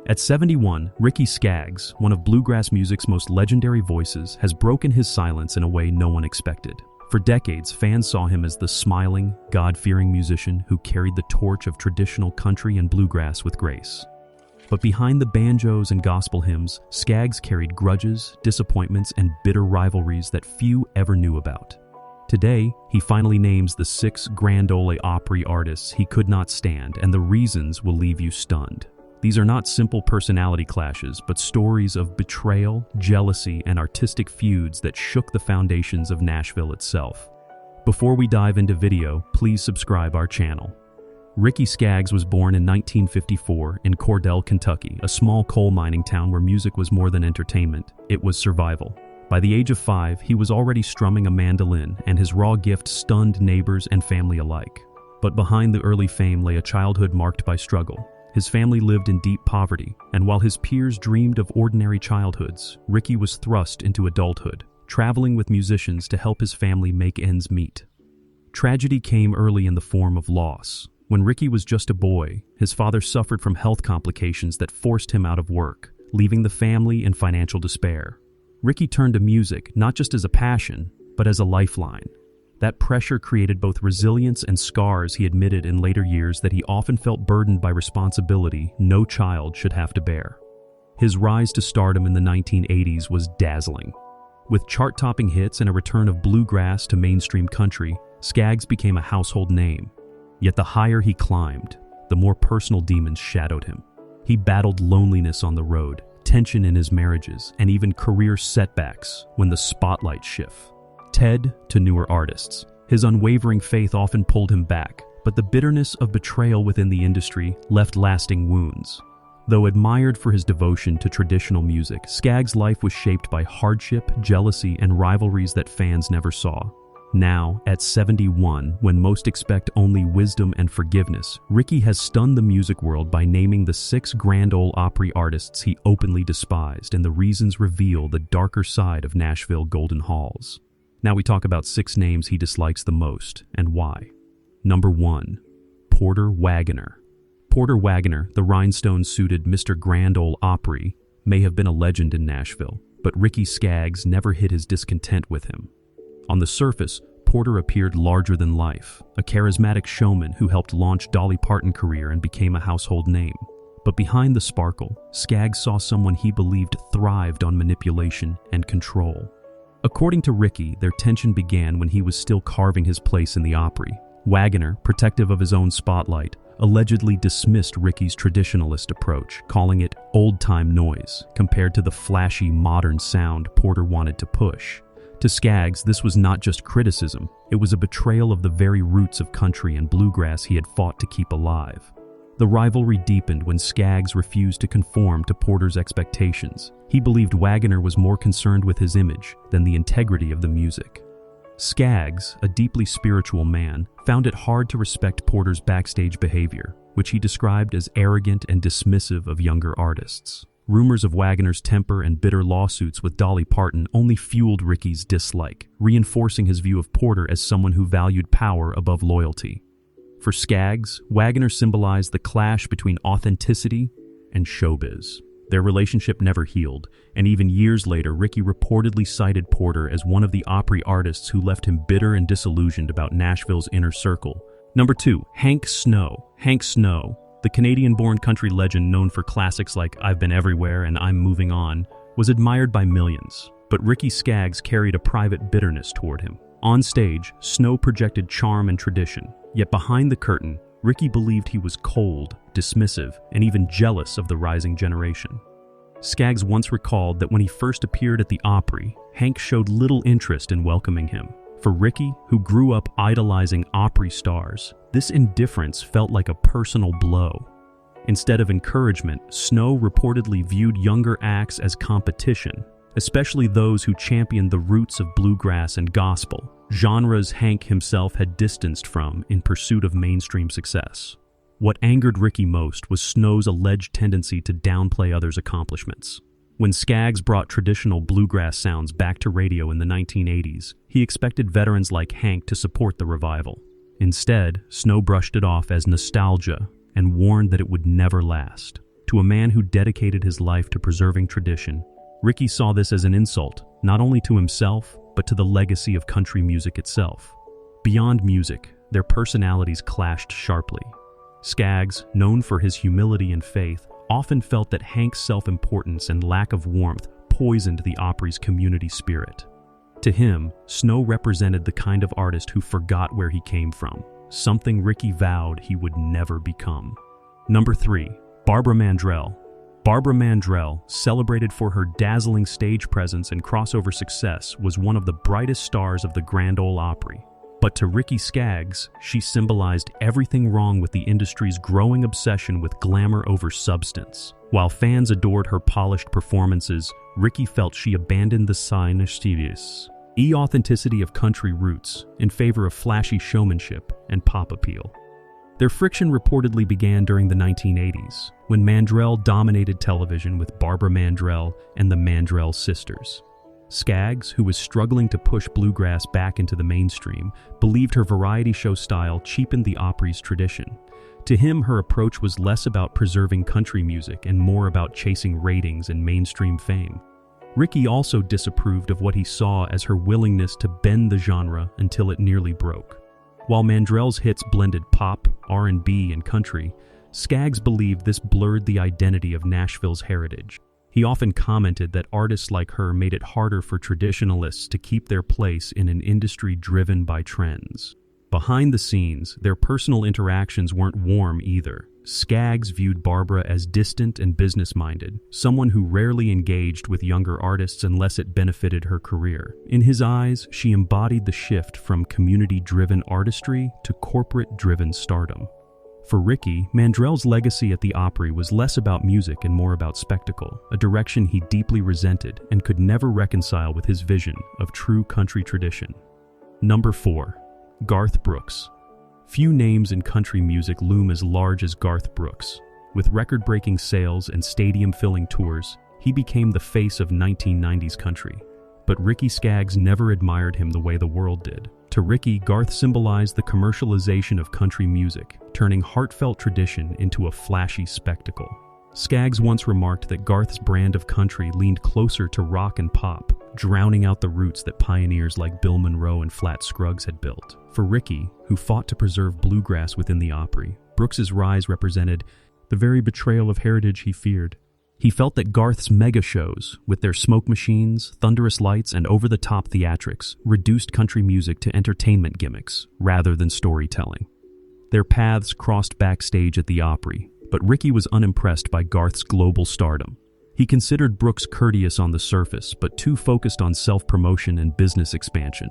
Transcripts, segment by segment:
At 71, Ricky Skaggs, one of bluegrass music's most legendary voices, has broken his silence in a way no one expected. For decades, fans saw him as the smiling, God-fearing musician who carried the torch of traditional country and bluegrass with grace. But behind the banjos and gospel hymns, Skaggs carried grudges, disappointments, and bitter rivalries that few ever knew about. Today, he finally names the 6 grand Ole Opry artists he could not stand, and the reasons will leave you stunned. These are not simple personality clashes, but stories of betrayal, jealousy, and artistic feuds that shook the foundations of Nashville itself. Before we dive into video, please subscribe our channel. Ricky Skaggs was born in 1954 in Cordell, Kentucky, a small coal mining town where music was more than entertainment, it was survival. By the age of 5, he was already strumming a mandolin, and his raw gift stunned neighbors and family alike. But behind the early fame lay a childhood marked by struggle. His family lived in deep poverty, and while his peers dreamed of ordinary childhoods, Ricky was thrust into adulthood, traveling with musicians to help his family make ends meet. Tragedy came early in the form of loss. When Ricky was just a boy, his father suffered from health complications that forced him out of work, leaving the family in financial despair. Ricky turned to music not just as a passion, but as a lifeline. That pressure created both resilience and scars he admitted in later years that he often felt burdened by responsibility no child should have to bear. His rise to stardom in the 1980s was dazzling. With chart-topping hits and a return of bluegrass to mainstream country, Skaggs became a household name. Yet the higher he climbed, the more personal demons shadowed him. He battled loneliness on the road, tension in his marriages, and even career setbacks when the spotlight shifted. Ted to newer artists. His unwavering faith often pulled him back, but the bitterness of betrayal within the industry left lasting wounds. Though admired for his devotion to traditional music, Skaggs' life was shaped by hardship, jealousy, and rivalries that fans never saw. Now, at 71, when most expect only wisdom and forgiveness, Ricky has stunned the music world by naming the 6 grand Ole Opry artists he openly despised, and the reasons reveal the darker side of Nashville Golden Halls. Now we talk about 6 names he dislikes the most, and why. Number 1. Porter Wagoner. Porter Wagoner, the rhinestone-suited Mr. Grand Ole Opry, may have been a legend in Nashville, but Ricky Skaggs never hid his discontent with him. On the surface, Porter appeared larger than life, a charismatic showman who helped launch Dolly Parton's career and became a household name. But behind the sparkle, Skaggs saw someone he believed thrived on manipulation and control. According to Ricky, their tension began when he was still carving his place in the Opry. Wagoner, protective of his own spotlight, allegedly dismissed Ricky's traditionalist approach, calling it old-time noise, compared to the flashy, modern sound Porter wanted to push. To Skaggs, this was not just criticism, it was a betrayal of the very roots of country and bluegrass he had fought to keep alive. The rivalry deepened when Skaggs refused to conform to Porter's expectations. He believed Wagoner was more concerned with his image than the integrity of the music. Skaggs, a deeply spiritual man, found it hard to respect Porter's backstage behavior, which he described as arrogant and dismissive of younger artists. Rumors of Wagoner's temper and bitter lawsuits with Dolly Parton only fueled Ricky's dislike, reinforcing his view of Porter as someone who valued power above loyalty. For Skaggs, Wagoner symbolized the clash between authenticity and showbiz. Their relationship never healed, and even years later, Ricky reportedly cited Porter as one of the Opry artists who left him bitter and disillusioned about Nashville's inner circle. Number 2, Hank Snow. Hank Snow, the Canadian-born country legend known for classics like I've Been Everywhere and I'm Moving On, was admired by millions, but Ricky Skaggs carried a private bitterness toward him. On stage, Snow projected charm and tradition, yet behind the curtain, Ricky believed he was cold, dismissive, and even jealous of the rising generation. Skaggs once recalled that when he first appeared at the Opry, Hank showed little interest in welcoming him. For Ricky, who grew up idolizing Opry stars, this indifference felt like a personal blow. Instead of encouragement, Snow reportedly viewed younger acts as competition, especially those who championed the roots of bluegrass and gospel, genres Hank himself had distanced from in pursuit of mainstream success. What angered Ricky most was Snow's alleged tendency to downplay others' accomplishments. When Skaggs brought traditional bluegrass sounds back to radio in the 1980s, he expected veterans like Hank to support the revival. Instead, Snow brushed it off as nostalgia and warned that it would never last. to a man who dedicated his life to preserving tradition, Ricky saw this as an insult, not only to himself, but to the legacy of country music itself. Beyond music, their personalities clashed sharply. Skaggs, known for his humility and faith, often felt that Hank's self-importance and lack of warmth poisoned the Opry's community spirit. To him, Snow represented the kind of artist who forgot where he came from, something Ricky vowed he would never become. Number 3. Barbara Mandrell. Barbara Mandrell, celebrated for her dazzling stage presence and crossover success, was one of the brightest stars of the Grand Ole Opry. But to Ricky Skaggs, she symbolized everything wrong with the industry's growing obsession with glamour over substance. While fans adored her polished performances, Ricky felt she abandoned the authenticity of country roots in favor of flashy showmanship and pop appeal. Their friction reportedly began during the 1980s, when Mandrell dominated television with Barbara Mandrell and the Mandrell sisters. Skaggs, who was struggling to push bluegrass back into the mainstream, believed her variety show style cheapened the Opry's tradition. To him, her approach was less about preserving country music and more about chasing ratings and mainstream fame. Ricky also disapproved of what he saw as her willingness to bend the genre until it nearly broke. While Mandrell's hits blended pop, R&B, and country, Skaggs believed this blurred the identity of Nashville's heritage. He often commented that artists like her made it harder for traditionalists to keep their place in an industry driven by trends. Behind the scenes, their personal interactions weren't warm either. Skaggs viewed Barbara as distant and business-minded, someone who rarely engaged with younger artists unless it benefited her career. In his eyes, she embodied the shift from community-driven artistry to corporate-driven stardom. For Ricky, Mandrell's legacy at the Opry was less about music and more about spectacle, a direction he deeply resented and could never reconcile with his vision of true country tradition. Number 4. Garth Brooks. Few names in country music loom as large as Garth Brooks. With record-breaking sales and stadium-filling tours, he became the face of 1990s country. But Ricky Skaggs never admired him the way the world did. To Ricky, Garth symbolized the commercialization of country music, turning heartfelt tradition into a flashy spectacle. Skaggs once remarked that Garth's brand of country leaned closer to rock and pop, drowning out the roots that pioneers like Bill Monroe and Flat Scruggs had built. For Ricky, who fought to preserve bluegrass within the Opry, Brooks's rise represented the very betrayal of heritage he feared. He felt that Garth's mega shows, with their smoke machines, thunderous lights, and over-the-top theatrics, reduced country music to entertainment gimmicks rather than storytelling. Their paths crossed backstage at the Opry, but Ricky was unimpressed by Garth's global stardom. He considered Brooks courteous on the surface, but too focused on self-promotion and business expansion.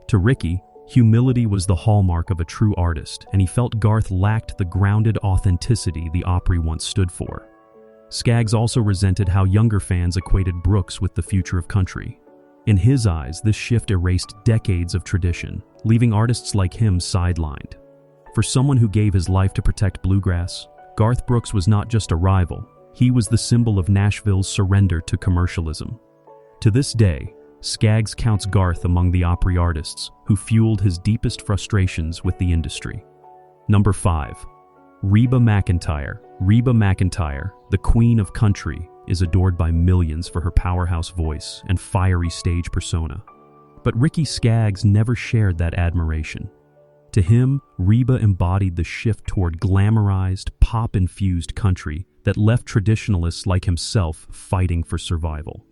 To Ricky, humility was the hallmark of a true artist, and he felt Garth lacked the grounded authenticity the Opry once stood for. Skaggs also resented how younger fans equated Brooks with the future of country. In his eyes, this shift erased decades of tradition, leaving artists like him sidelined. For someone who gave his life to protect bluegrass, Garth Brooks was not just a rival, he was the symbol of Nashville's surrender to commercialism. To this day, Skaggs counts Garth among the Opry artists who fueled his deepest frustrations with the industry. Number 5. Reba McEntire. Reba McEntire, the queen of country, is adored by millions for her powerhouse voice and fiery stage persona. But Ricky Skaggs never shared that admiration. To him, Reba embodied the shift toward glamorized, pop-infused country that left traditionalists like himself fighting for survival.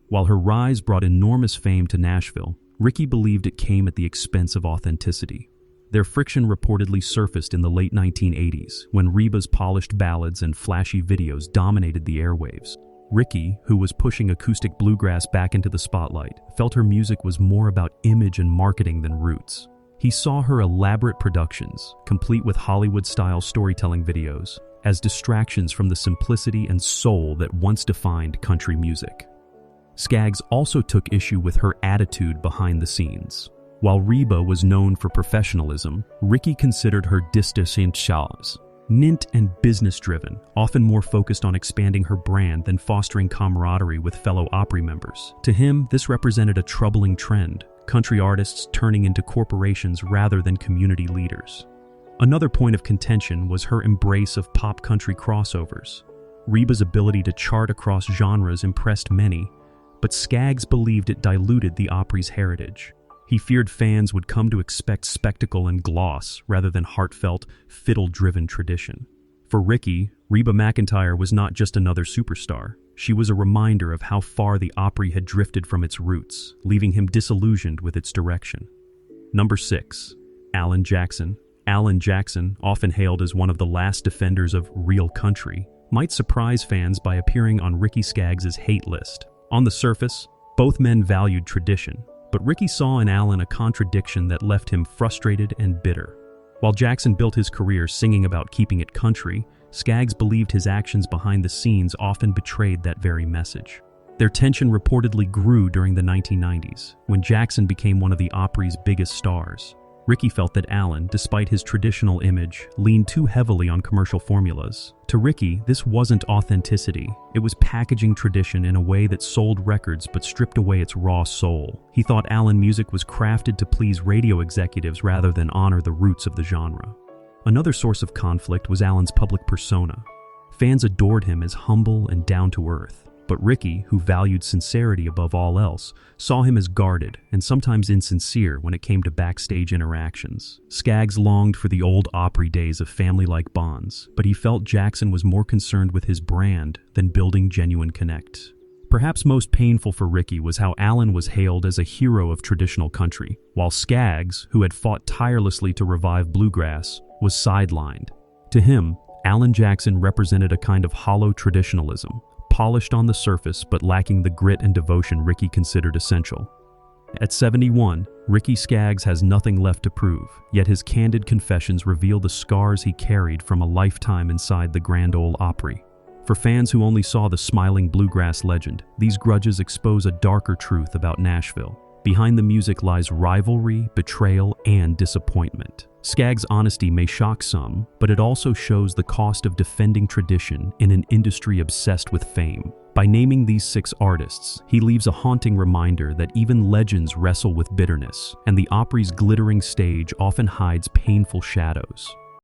While her rise brought enormous fame to Nashville, Ricky believed it came at the expense of authenticity. Their friction reportedly surfaced in the late 1980s, when Reba's polished ballads and flashy videos dominated the airwaves. Ricky, who was pushing acoustic bluegrass back into the spotlight, felt her music was more about image and marketing than roots. He saw her elaborate productions, complete with Hollywood-style storytelling videos, as distractions from the simplicity and soul that once defined country music. Skaggs also took issue with her attitude behind the scenes. While Reba was known for professionalism, Ricky considered her distanciados, nint and business-driven, often more focused on expanding her brand than fostering camaraderie with fellow Opry members. To him, this represented a troubling trend, country artists turning into corporations rather than community leaders. Another point of contention was her embrace of pop country crossovers. Reba's ability to chart across genres impressed many, but Skaggs believed it diluted the Opry's heritage. He feared fans would come to expect spectacle and gloss rather than heartfelt, fiddle-driven tradition. For Ricky, Reba McEntire was not just another superstar. She was a reminder of how far the Opry had drifted from its roots, leaving him disillusioned with its direction. Number 6. Alan Jackson. Alan Jackson, often hailed as one of the last defenders of real country, might surprise fans by appearing on Ricky Skaggs' hate list. On the surface, both men valued tradition, but Ricky saw in Alan a contradiction that left him frustrated and bitter. While Jackson built his career singing about keeping it country, Skaggs believed his actions behind the scenes often betrayed that very message. Their tension reportedly grew during the 1990s, when Jackson became one of the Opry's biggest stars. Ricky felt that Alan, despite his traditional image, leaned too heavily on commercial formulas. To Ricky, this wasn't authenticity. It was packaging tradition in a way that sold records but stripped away its raw soul. He thought Alan music was crafted to please radio executives rather than honor the roots of the genre. Another source of conflict was Alan's public persona. Fans adored him as humble and down-to-earth. But Ricky, who valued sincerity above all else, saw him as guarded and sometimes insincere when it came to backstage interactions. Skaggs longed for the old Opry days of family-like bonds, but he felt Jackson was more concerned with his brand than building genuine connect. Perhaps most painful for Ricky was how Alan was hailed as a hero of traditional country, while Skaggs, who had fought tirelessly to revive bluegrass, was sidelined. To him, Alan Jackson represented a kind of hollow traditionalism, polished on the surface but lacking the grit and devotion Ricky considered essential. At 71, Ricky Skaggs has nothing left to prove, yet his candid confessions reveal the scars he carried from a lifetime inside the Grand Ole Opry. For fans who only saw the smiling bluegrass legend, these grudges expose a darker truth about Nashville. Behind the music lies rivalry, betrayal, and disappointment. Skaggs' honesty may shock some, but it also shows the cost of defending tradition in an industry obsessed with fame. By naming these 6 artists, he leaves a haunting reminder that even legends wrestle with bitterness, and the Opry's glittering stage often hides painful shadows.